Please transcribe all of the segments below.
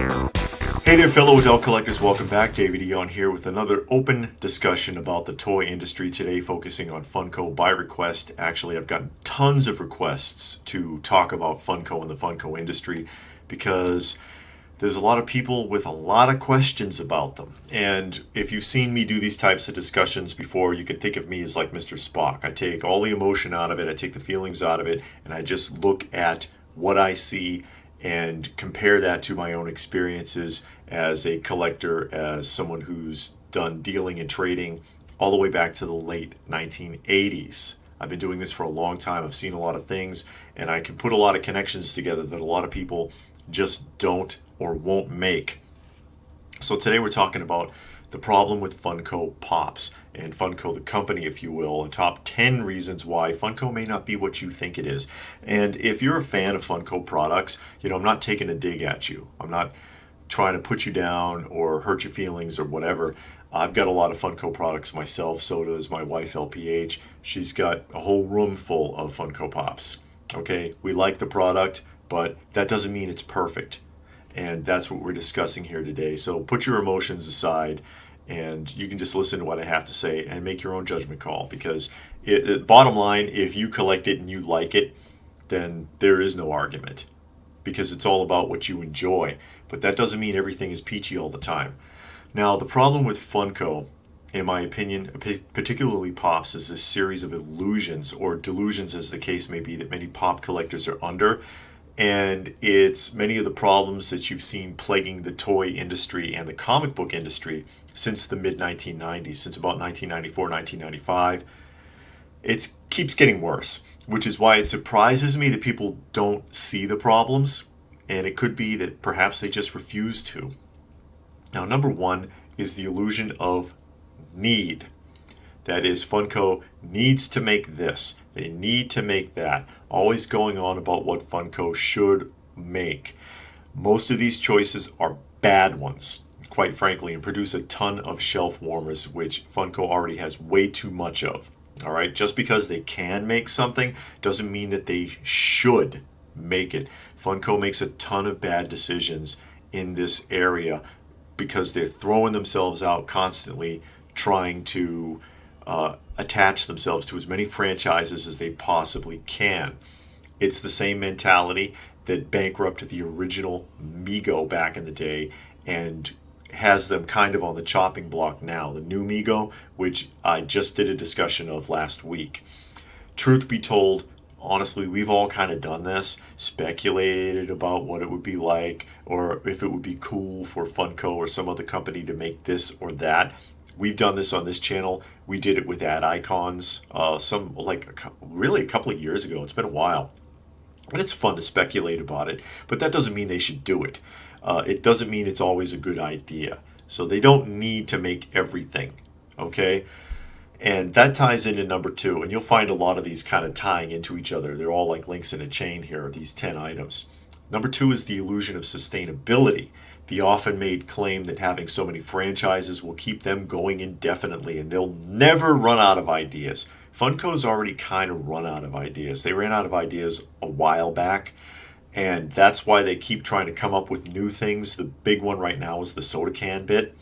Hey there, fellow adult collectors. Welcome back. David E. on here with another open discussion about the toy industry today, focusing on Funko by request. Actually, I've gotten tons of requests to talk about Funko and the Funko industry because there's a lot of people with a lot of questions about them. And if you've seen me do these types of discussions before, you can think of me as like Mr. Spock. I take all the emotion out of it, I take the feelings out of it, and I just look at what I see and compare that to my own experiences as a collector, as someone who's done dealing and trading all the way back to the late 1980s. I've been doing this for a long time. I've seen a lot of things, and I can put a lot of connections together that a lot of people just don't or won't make. So today we're talking about the problem with Funko Pops and Funko the company, if you will, the top 10 reasons why Funko may not be what you think it is. And if you're a fan of Funko products, I'm not taking a dig at you. I'm not trying to put you down or hurt your feelings or whatever. I've got a lot of Funko products myself, so does my wife LPH. She's got a whole room full of Funko Pops. Okay, we like the product, but that doesn't mean it's perfect. And that's what we're discussing here today. So put your emotions aside and you can just listen to what I have to say and make your own judgment call. Because bottom line, if you collect it and you like it, then there is no argument. Because it's all about what you enjoy. But that doesn't mean everything is peachy all the time. Now, the problem with Funko, in my opinion, particularly Pops, is this series of illusions, or delusions as the case may be, that many pop collectors are under. And it's many of the problems that you've seen plaguing the toy industry and the comic book industry since the mid-1990s, since about 1994, 1995. It keeps getting worse, which is why it surprises me that people don't see the problems. And it could be that perhaps they just refuse to. Now, number one is the illusion of need. That is, Funko needs to make this. They need to make that. Always going on about what Funko should make. Most of these choices are bad ones, quite frankly, and produce a ton of shelf warmers, which Funko already has way too much of. All right, just because they can make something doesn't mean that they should make it. Funko makes a ton of bad decisions in this area because they're throwing themselves out constantly, trying to attach themselves to as many franchises as they possibly can. It's the same mentality that bankrupted the original Mego back in the day and has them kind of on the chopping block now. The new Mego, which I just did a discussion of last week. Truth be told, honestly, we've all kind of done this, speculated about what it would be like, or if it would be cool for Funko or some other company to make this or that. We've done this on this channel. We did it with ad icons, really a couple of years ago. It's been a while. And it's fun to speculate about it, but that doesn't mean they should do it. It doesn't mean it's always a good idea. So they don't need to make everything, okay? And that ties into number two, and you'll find a lot of these kind of tying into each other. They're all like links in a chain here, these 10 items. Number two is the illusion of sustainability. The often made claim that having so many franchises will keep them going indefinitely and they'll never run out of ideas. Funko's already kind of run out of ideas. They ran out of ideas a while back, and that's why they keep trying to come up with new things. The big one right now is the soda can bit,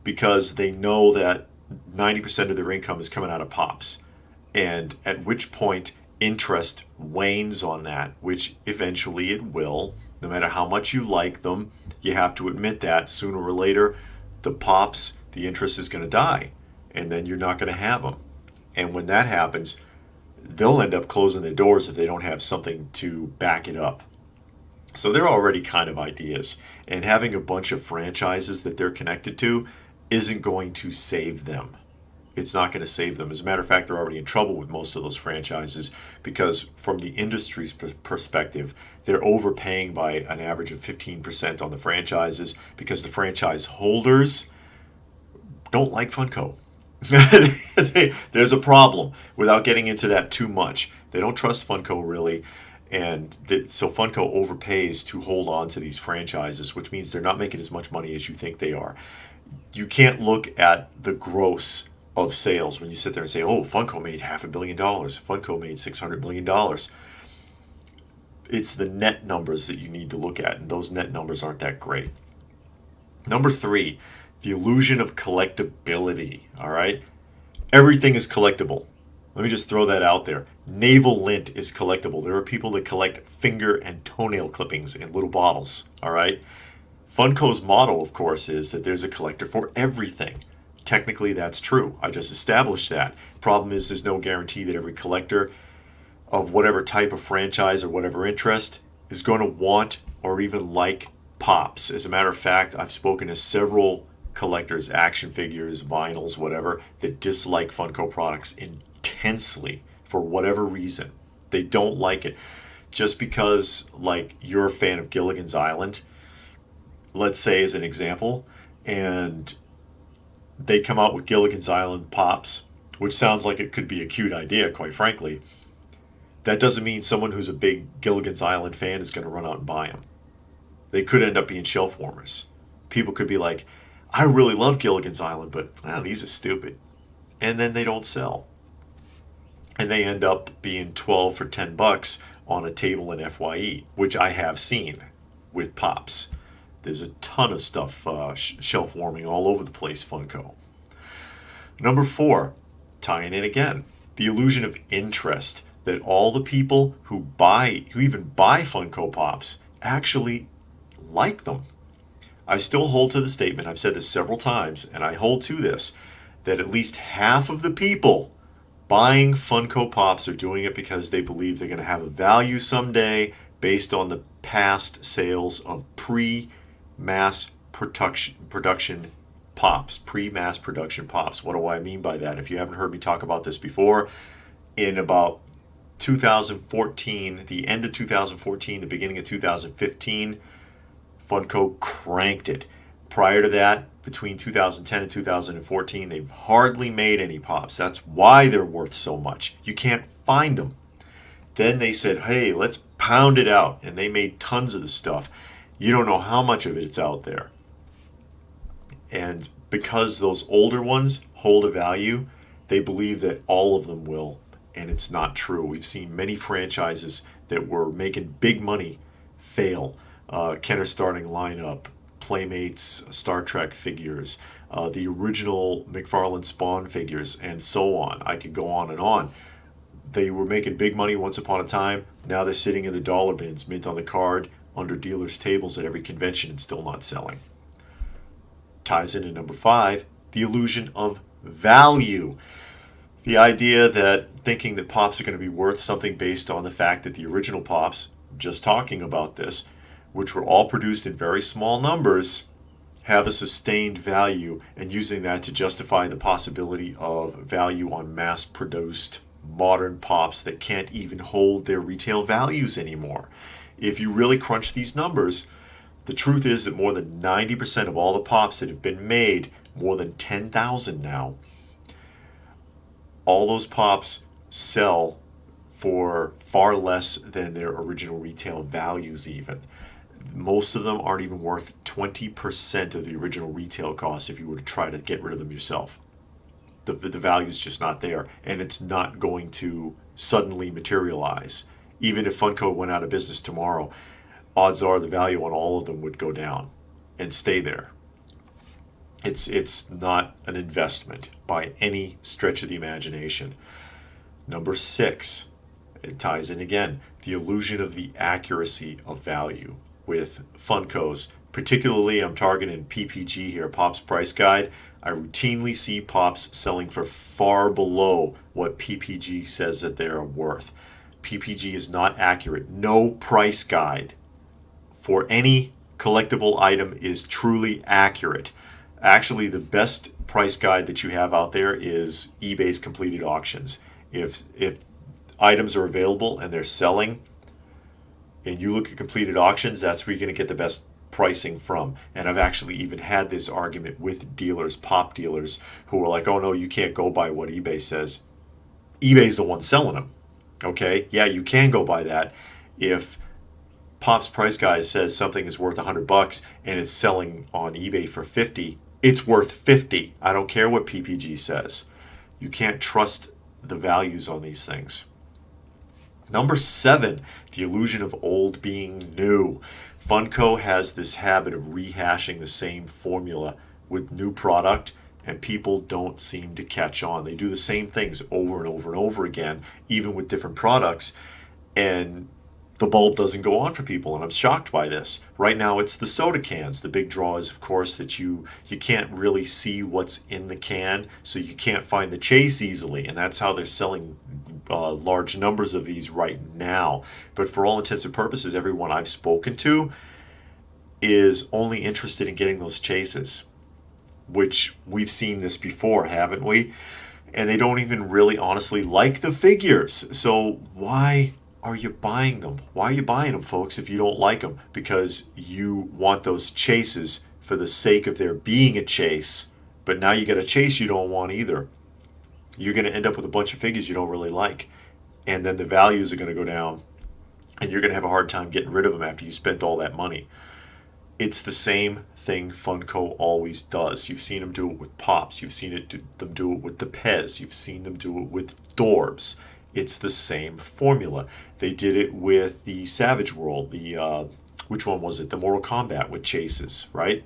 because they know that 90% of their income is coming out of Pops. And at which point interest wanes on that, which eventually it will. No matter how much you like them, you have to admit that sooner or later, the Pops, the interest is going to die, and then you're not going to have them. And when that happens, they'll end up closing their doors if they don't have something to back it up. So they're already kind of ideas, and having a bunch of franchises that they're connected to isn't going to save them. It's not going to save them. As a matter of fact, they're already in trouble with most of those franchises because from the industry's perspective, they're overpaying by an average of 15% on the franchises because the franchise holders don't like Funko. There's a problem without getting into that too much. They don't trust Funko really, and so Funko overpays to hold on to these franchises, which means they're not making as much money as you think they are. You can't look at the gross of sales when you sit there and say, oh, Funko made $500 million, Funko made $600 million. It's the net numbers that you need to look at, and those net numbers aren't that great. Number 3, the illusion of collectibility. All right, everything is collectible. Let me just throw that out there. Navel lint is collectible. There are people that collect finger and toenail clippings in little bottles. All right. Funko's motto, of course, is that there's a collector for everything. Technically, that's true. I just established that. Problem is, there's no guarantee that every collector of whatever type of franchise or whatever interest is going to want or even like pops. As a matter of fact, I've spoken to several collectors, action figures, vinyls, whatever, that dislike Funko products intensely for whatever reason. They don't like it. Just because, like, you're a fan of Gilligan's Island, let's say as an example, and they come out with Gilligan's Island pops, which sounds like it could be a cute idea, quite frankly. That doesn't mean someone who's a big Gilligan's Island fan is going to run out and buy them. They could end up being shelf warmers. People could be like, I really love Gilligan's Island, but these are stupid. And then they don't sell. And they end up being 12 for $10 on a table in FYE, which I have seen with pops. There's a ton of stuff shelf warming all over the place, Funko. Number 4, tying in again, the illusion of interest, that all the people who even buy Funko Pops actually like them. I still hold to the statement, I've said this several times, and I hold to this, that at least half of the people buying Funko Pops are doing it because they believe they're going to have a value someday based on the past sales of pre-mass production pops. Pre-mass production pops. What do I mean by that? If you haven't heard me talk about this before, in about 2014, the end of 2014, the beginning of 2015, Funko cranked it. Prior to that, between 2010 and 2014, they've hardly made any pops. That's why they're worth so much. You can't find them. Then they said, hey, let's pound it out. And they made tons of the stuff. You don't know how much of it's out there. And because those older ones hold a value, they believe that all of them will. And it's not true. We've seen many franchises that were making big money fail. Kenner starting lineup, Playmates, Star Trek figures, the original McFarlane Spawn figures, and so on. I could go on and on. They were making big money once upon a time. Now they're sitting in the dollar bins, mint on the card, under dealers' tables at every convention and still not selling. Ties into number 5, the illusion of value. The idea that thinking that pops are going to be worth something based on the fact that the original pops, just talking about this, which were all produced in very small numbers, have a sustained value, and using that to justify the possibility of value on mass-produced modern pops that can't even hold their retail values anymore. If you really crunch these numbers, the truth is that more than 90% of all the pops that have been made, more than 10,000 now, all those pops sell for far less than their original retail values even. Most of them aren't even worth 20% of the original retail cost if you were to try to get rid of them yourself. The value is just not there, and it's not going to suddenly materialize. Even if Funko went out of business tomorrow, odds are the value on all of them would go down and stay there. It's not an investment by any stretch of the imagination. Number 6, it ties in again, the illusion of the accuracy of value. With Funkos, particularly I'm targeting PPG here, Pop's Price Guide. I routinely see Pops selling for far below what PPG says that they are worth. PPG is not accurate. No price guide for any collectible item is truly accurate. Actually, the best price guide that you have out there is eBay's completed auctions. If items are available and they're selling, and you look at completed auctions, that's where you're going to get the best pricing from. And I've actually even had this argument with dealers, pop dealers, who are like, oh no, you can't go by what eBay says. eBay's the one selling them. Okay, yeah, you can go by that. If Pop's Price Guide says something is worth $100 and it's selling on eBay for $50, it's worth $50. I don't care what PPG says. You can't trust the values on these things. Number 7, the illusion of old being new. Funko has this habit of rehashing the same formula with new product, and people don't seem to catch on. They do the same things over and over and over again, even with different products, and the bulb doesn't go on for people, and I'm shocked by this. Right now it's the soda cans. The big draw is, of course, that you can't really see what's in the can, so you can't find the chase easily, and that's how they're selling large numbers of these right now. But for all intents and purposes, everyone I've spoken to is only interested in getting those chases, which we've seen this before, haven't we? And they don't even really honestly like the figures. So why are you buying them? Why are you buying them, folks, if you don't like them? Because you want those chases for the sake of there being a chase, but now you got a chase you don't want either. You're going to end up with a bunch of figures you don't really like, and then the values are going to go down, and you're going to have a hard time getting rid of them after you spent all that money. It's the same thing Funko always does. You've seen them do it with Pops. You've seen them do it with the Pez. You've seen them do it with Dorbs. It's the same formula. They did it with the Savage World, which one was it? The Mortal Kombat with chases, right?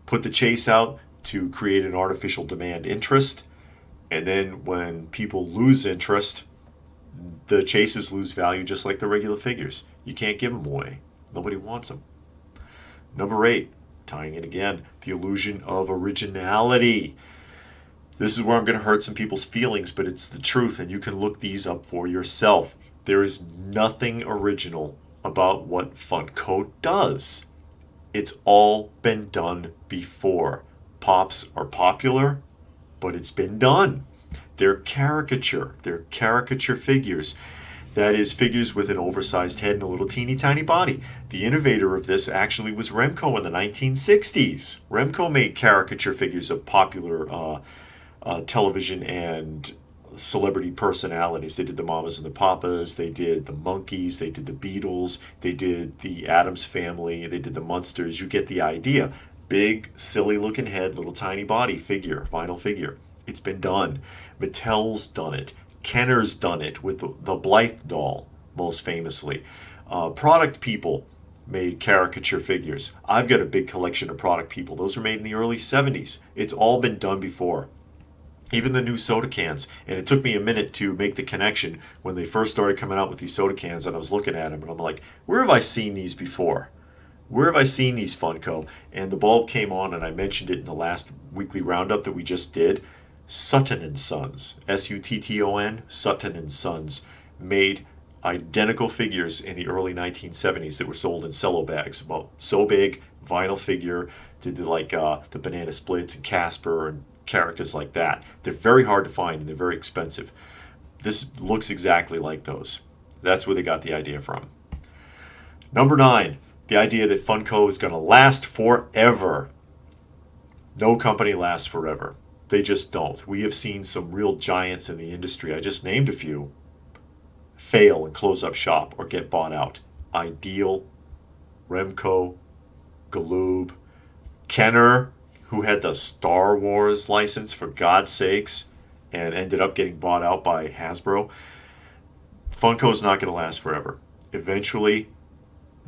Put the chase out to create an artificial demand interest, and then when people lose interest, the chases lose value just like the regular figures. You can't give them away. Nobody wants them. Number 8, tying in again, the illusion of originality. This is where I'm going to hurt some people's feelings, but it's the truth, and you can look these up for yourself. There is nothing original about what Funko does. It's all been done before. Pops are popular, but it's been done. They're caricature figures. That is, figures with an oversized head and a little teeny tiny body. The innovator of this actually was Remco in the 1960s. Remco made caricature figures of popular television and celebrity personalities. They did the Mamas and the Papas, they did the Monkees, they did the Beatles, they did the Addams Family, they did the Munsters. You get the idea. Big, silly looking head, little tiny body figure, vinyl figure. It's been done. Mattel's done it. Kenner's done it with the Blythe doll, most famously. Product People made caricature figures. I've got a big collection of Product People. Those were made in the early 70s. It's all been done before. Even the new soda cans. And it took me a minute to make the connection when they first started coming out with these soda cans, and I was looking at them and I'm like, where have I seen these before? Where have I seen these, Funko? And the bulb came on, and I mentioned it in the last weekly roundup that we just did. Sutton and Sons, Sutton, Sutton and Sons, made identical figures in the early 1970s that were sold in cello bags, about so big, vinyl figure, did the Banana Splits and Casper and characters like that. They're very hard to find and they're very expensive. This looks exactly like those. That's where they got the idea from. Number 9, the idea that Funko is going to last forever. No company lasts forever. They just don't. We have seen some real giants in the industry, I just named a few, fail and close up shop or get bought out. Ideal, Remco, Galoob, Kenner, who had the Star Wars license, for God's sakes, and ended up getting bought out by Hasbro. Funko's not going to last forever. Eventually,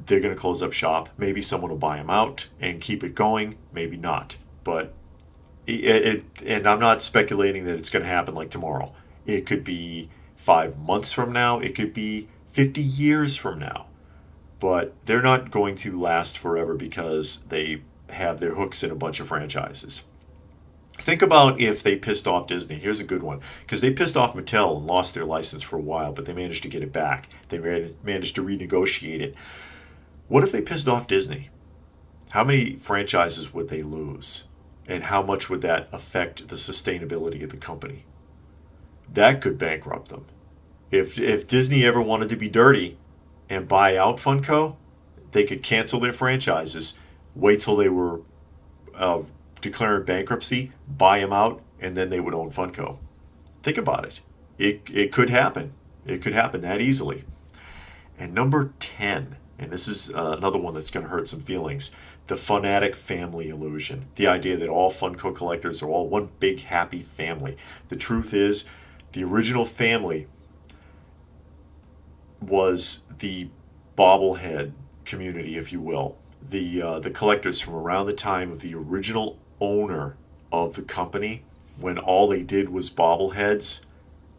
they're going to close up shop. Maybe someone will buy them out and keep it going. Maybe not. But and I'm not speculating that it's going to happen like tomorrow. It could be 5 months from now. It could be 50 years from now. But they're not going to last forever because they have their hooks in a bunch of franchises. Think about if they pissed off Disney. Here's a good one. Because they pissed off Mattel and lost their license for a while, but they managed to get it back. They managed to renegotiate it. What if they pissed off Disney? How many franchises would they lose? And how much would that affect the sustainability of the company? That could bankrupt them. If Disney ever wanted to be dirty and buy out Funko, they could cancel their franchises, wait till they were declaring bankruptcy, buy them out, and then they would own Funko. Think about it. It could happen. It could happen that easily. And number 10, and this is another one that's going to hurt some feelings, the fanatic family illusion. The idea that all Funko collectors are all one big happy family. The truth is, the original family was the bobblehead community, if you will, the collectors from around the time of the original owner of the company, when all they did was bobbleheads,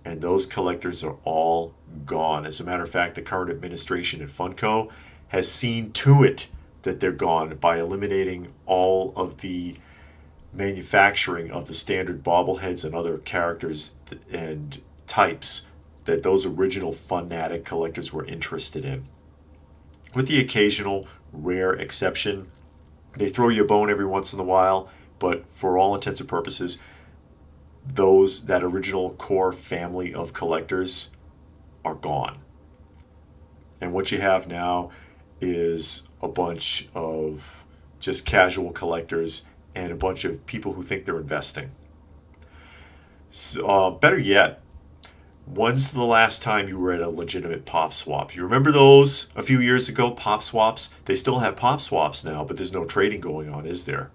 and those collectors are all gone. As a matter of fact, the current administration at Funko has seen to it that they're gone by eliminating all of the manufacturing of the standard bobbleheads and other characters and types that those original fanatic collectors were interested in. With the occasional rare exception, they throw you a bone every once in a while, but for all intents and purposes, that original core family of collectors are gone. And what you have now is a bunch of just casual collectors and a bunch of people who think they're investing. So, better yet, when's the last time you were at a legitimate pop swap? You remember those a few years ago, pop swaps? They still have pop swaps now, but there's no trading going on, is there?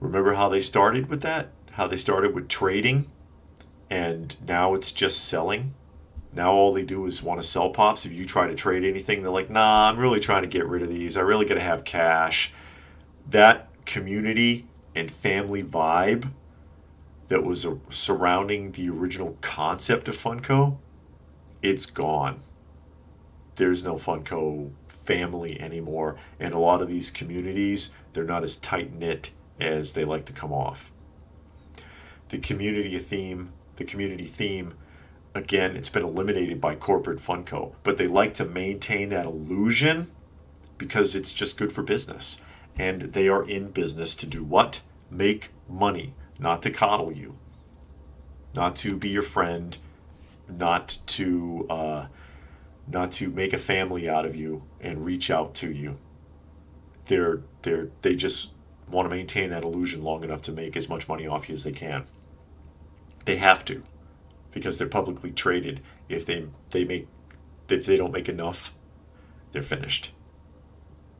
Remember how they started with that? How they started with trading, and now it's just selling? Now all they do is want to sell pops. If you try to trade anything, they're like, nah, I'm really trying to get rid of these. I really got to have cash. That community and family vibe that was surrounding the original concept of Funko, it's gone. There's no Funko family anymore. And a lot of these communities, they're not as tight-knit as they like to come off. The community theme, again, it's been eliminated by corporate Funko, but they like to maintain that illusion because it's just good for business. And they are in business to do what? Make money, not to coddle you, not to be your friend, not to make a family out of you and reach out to you. They just want to maintain that illusion long enough to make as much money off you as they can. They have to, because they're publicly traded. If they don't make enough, they're finished.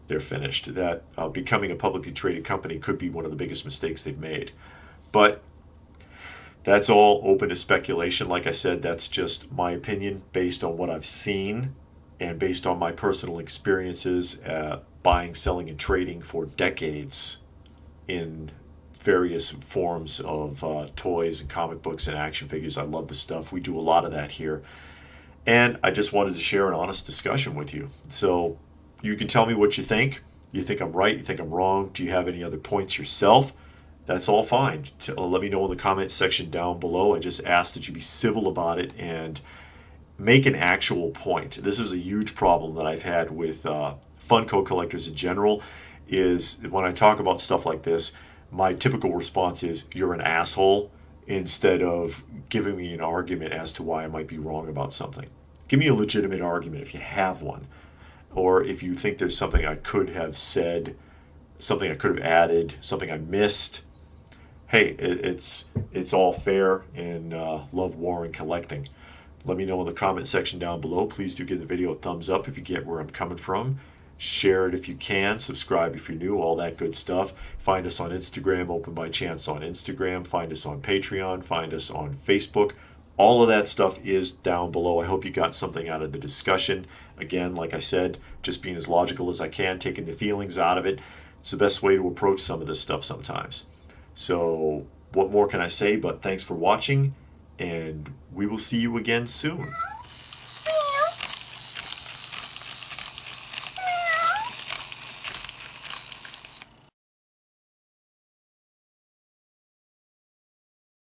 They're finished. That becoming a publicly traded company could be one of the biggest mistakes they've made. But that's all open to speculation. Like I said, that's just my opinion based on what I've seen and based on my personal experiences buying, selling, and trading for decades in various forms of toys and comic books and action figures. I love the stuff. We do a lot of that here. And I just wanted to share an honest discussion with you. So you can tell me what you think. You think I'm right? You think I'm wrong? Do you have any other points yourself? That's all fine. Let me know in the comments section down below. I just ask that you be civil about it and make an actual point. This is a huge problem that I've had with Funko collectors in general, is when I talk about stuff like this, my typical response is, you're an asshole, instead of giving me an argument as to why I might be wrong about something. Give me a legitimate argument if you have one. Or if you think there's something I could have said, something I could have added, something I missed. Hey, it's all fair in love, war, and collecting. Let me know in the comment section down below. Please do give the video a thumbs up if you get where I'm coming from. Share it if you can. Subscribe if you're new. All that good stuff. Find us on Instagram, Open by Chance on Instagram. Find us on Patreon. Find us on Facebook. All of that stuff is down below. I hope you got something out of the discussion. Again, like I said, just being as logical as I can, taking the feelings out of it. It's the best way to approach some of this stuff sometimes. So what more can I say but thanks for watching, and we will see you again soon.